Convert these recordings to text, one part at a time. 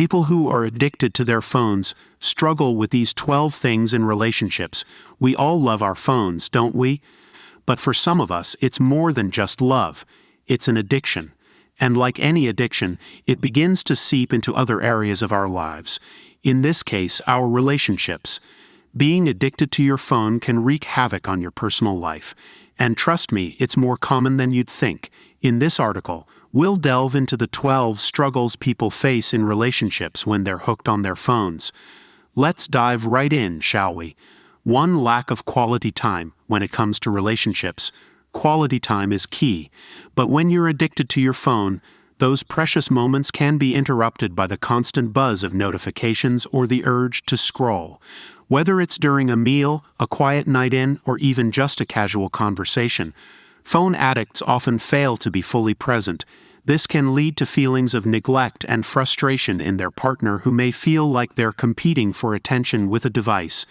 People who are addicted to their phones struggle with these 12 things in relationships. We all love our phones, don't we? But for some of us, it's more than just love. It's an addiction. And like any addiction, it begins to seep into other areas of our lives. In this case, our relationships. Being addicted to your phone can wreak havoc on your personal life. And trust me, it's more common than you'd think. In this article, we'll delve into the 12 struggles people face in relationships when they're hooked on their phones. Let's dive right in, shall we? 1. Lack of quality time. When it comes to relationships, quality time is key. But when you're addicted to your phone, those precious moments can be interrupted by the constant buzz of notifications or the urge to scroll. Whether it's during a meal, a quiet night in, or even just a casual conversation, phone addicts often fail to be fully present. This can lead to feelings of neglect and frustration in their partner who may feel like they're competing for attention with a device.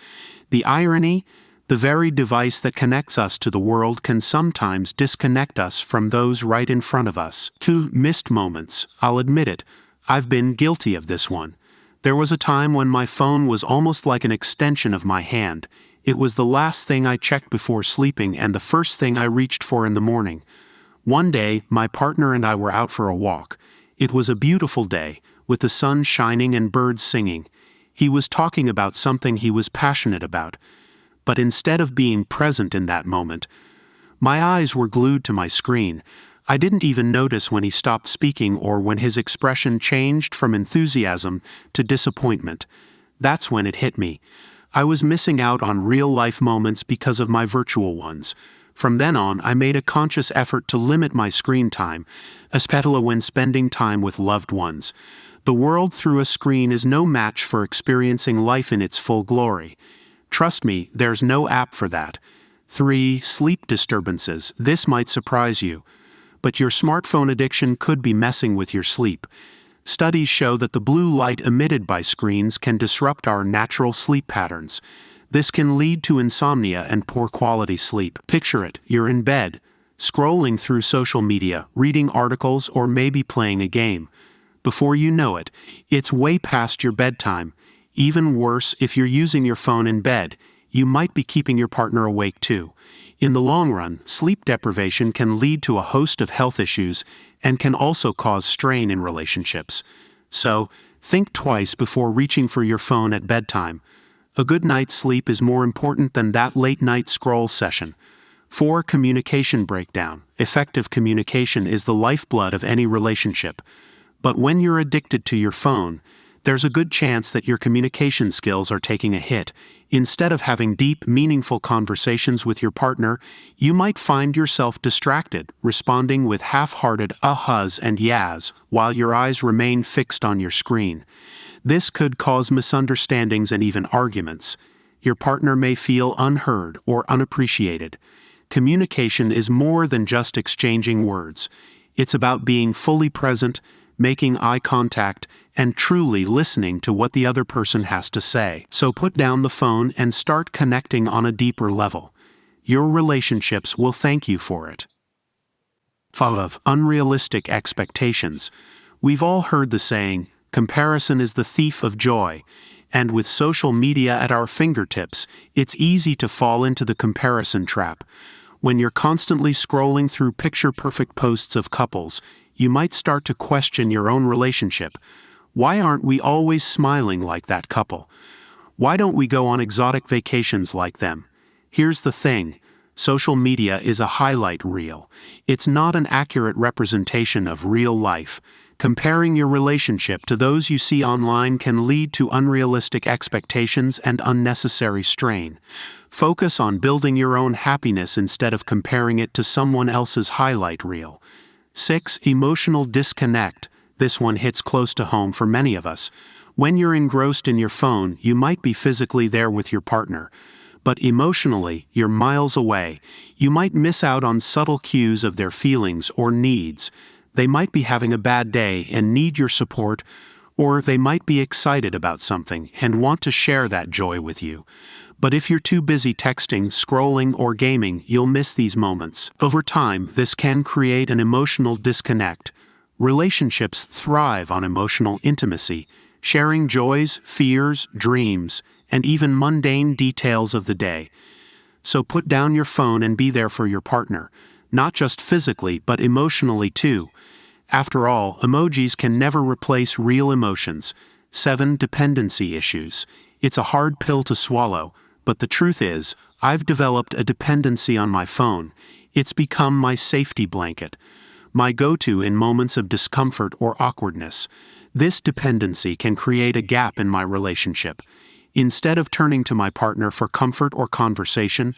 The irony? The very device that connects us to the world can sometimes disconnect us from those right in front of us. 2. Missed moments. I'll admit it, I've been guilty of this one. There was a time when my phone was almost like an extension of my hand. It was the last thing I checked before sleeping and the first thing I reached for in the morning. One day, my partner and I were out for a walk. It was a beautiful day, with the sun shining and birds singing. He was talking about something he was passionate about. But instead of being present in that moment, my eyes were glued to my screen. I didn't even notice when he stopped speaking or when his expression changed from enthusiasm to disappointment. That's when it hit me. I was missing out on real-life moments because of my virtual ones. From then on, I made a conscious effort to limit my screen time, especially when spending time with loved ones. The world through a screen is no match for experiencing life in its full glory. Trust me, there's no app for that. 3. Sleep disturbances. This might surprise you, but your smartphone addiction could be messing with your sleep. Studies show that the blue light emitted by screens can disrupt our natural sleep patterns. This can lead to insomnia and poor quality sleep. Picture it, you're in bed, scrolling through social media, reading articles, or maybe playing a game. Before you know it, it's way past your bedtime. Even worse, if you're using your phone in bed, you might be keeping your partner awake too. In the long run, sleep deprivation can lead to a host of health issues and can also cause strain in relationships. So, think twice before reaching for your phone at bedtime. A good night's sleep is more important than that late-night scroll session. 4. Communication breakdown. Effective communication is the lifeblood of any relationship. But when you're addicted to your phone, there's a good chance that your communication skills are taking a hit. Instead of having deep, meaningful conversations with your partner, you might find yourself distracted, responding with half-hearted ahas and yas while your eyes remain fixed on your screen. This could cause misunderstandings and even arguments. Your partner may feel unheard or unappreciated. Communication is more than just exchanging words. It's about being fully present, making eye contact, and truly listening to what the other person has to say. So put down the phone and start connecting on a deeper level. Your relationships will thank you for it. 5. Unrealistic expectations. We've all heard the saying, comparison is the thief of joy. And with social media at our fingertips, it's easy to fall into the comparison trap. When you're constantly scrolling through picture-perfect posts of couples, you might start to question your own relationship. Why aren't we always smiling like that couple? Why don't we go on exotic vacations like them? Here's the thing. Social media is a highlight reel. It's not an accurate representation of real life. Comparing your relationship to those you see online can lead to unrealistic expectations and unnecessary strain. Focus on building your own happiness instead of comparing it to someone else's highlight reel. 6. Emotional disconnect. This one hits close to home for many of us. When you're engrossed in your phone, you might be physically there with your partner, but emotionally, you're miles away. You might miss out on subtle cues of their feelings or needs. They might be having a bad day and need your support, or they might be excited about something and want to share that joy with you. But if you're too busy texting, scrolling, or gaming, you'll miss these moments. Over time, this can create an emotional disconnect. Relationships thrive on emotional intimacy. sharing joys, fears, dreams, and even mundane details of the day. So put down your phone and be there for your partner, not just physically but emotionally too. After all, emojis can never replace real emotions. 7. Dependency issues. It's a hard pill to swallow, but the truth is, I've developed a dependency on my phone. It's become my safety blanket, my go-to in moments of discomfort or awkwardness. This dependency can create a gap in my relationship. Instead of turning to my partner for comfort or conversation,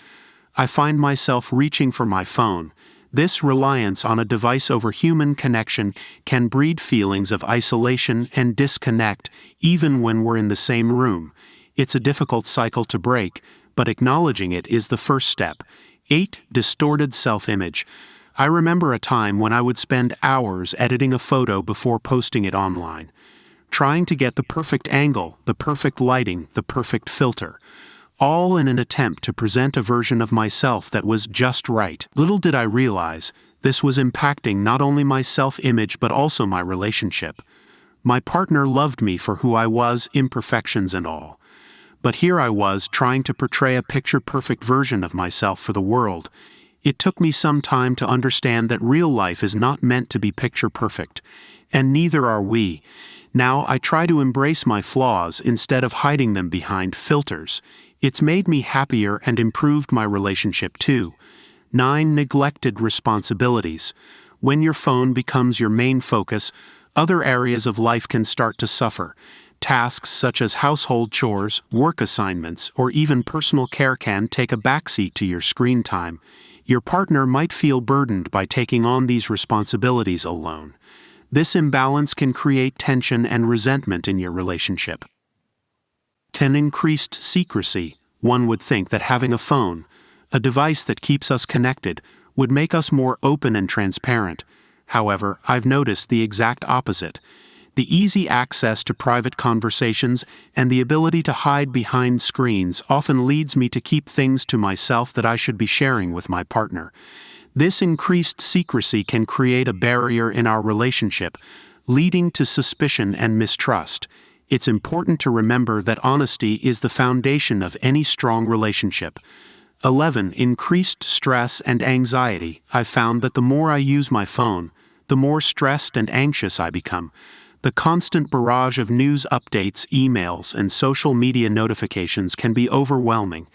I find myself reaching for my phone. This reliance on a device over human connection can breed feelings of isolation and disconnect, even when we're in the same room. It's a difficult cycle to break, but acknowledging it is the first step. 8. Distorted self-image. I remember a time when I would spend hours editing a photo before posting it online, trying to get the perfect angle, the perfect lighting, the perfect filter, all in an attempt to present a version of myself that was just right. Little did I realize, this was impacting not only my self-image but also my relationship. My partner loved me for who I was, imperfections and all. But here I was trying to portray a picture-perfect version of myself for the world. It took me some time to understand that real life is not meant to be picture-perfect, and neither are we. Now I try to embrace my flaws instead of hiding them behind filters. It's made me happier and improved my relationship too. 9. Neglected responsibilities. When your phone becomes your main focus, other areas of life can start to suffer. Tasks such as household chores, work assignments, or even personal care can take a backseat to your screen time. Your partner might feel burdened by taking on these responsibilities alone. This imbalance can create tension and resentment in your relationship. 10. Increased secrecy. One would think that having a phone, a device that keeps us connected, would make us more open and transparent. However, I've noticed the exact opposite. The easy access to private conversations and the ability to hide behind screens often leads me to keep things to myself that I should be sharing with my partner. This increased secrecy can create a barrier in our relationship, leading to suspicion and mistrust. It's important to remember that honesty is the foundation of any strong relationship. 11. Increased stress and anxiety. I've found that the more I use my phone, the more stressed and anxious I become. The constant barrage of news updates, emails, and social media notifications can be overwhelming.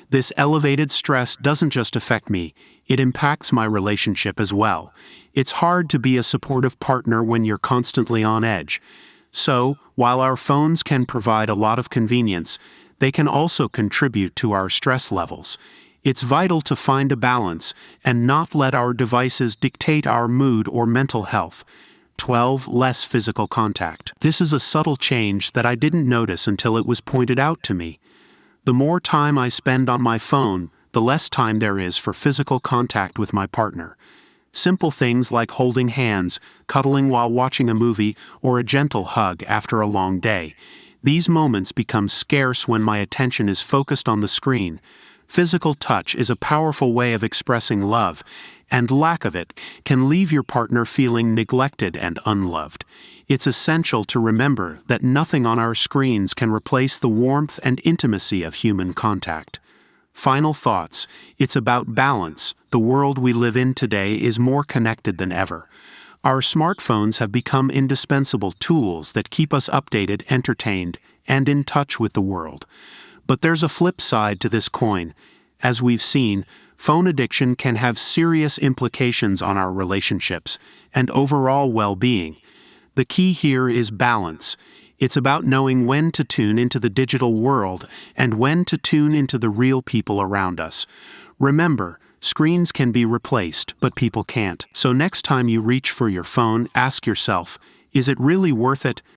This elevated stress doesn't just affect me, it impacts my relationship as well. It's hard to be a supportive partner when you're constantly on edge. So, while our phones can provide a lot of convenience, they can also contribute to our stress levels. It's vital to find a balance and not let our devices dictate our mood or mental health. 12. Less physical contact. This is a subtle change that I didn't notice until it was pointed out to me. The more time I spend on my phone, the less time there is for physical contact with my partner. Simple things like holding hands, cuddling while watching a movie, or a gentle hug after a long day. These moments become scarce when my attention is focused on the screen. Physical touch is a powerful way of expressing love, and lack of it can leave your partner feeling neglected and unloved. It's essential to remember that nothing on our screens can replace the warmth and intimacy of human contact. Final thoughts. It's about balance. The world we live in today is more connected than ever. Our smartphones have become indispensable tools that keep us updated, entertained, and in touch with the world. But there's a flip side to this coin. As we've seen, phone addiction can have serious implications on our relationships and overall well-being. The key here is balance. It's about knowing when to tune into the digital world and when to tune into the real people around us. Remember, screens can be replaced, but people can't. So next time you reach for your phone, ask yourself, is it really worth it?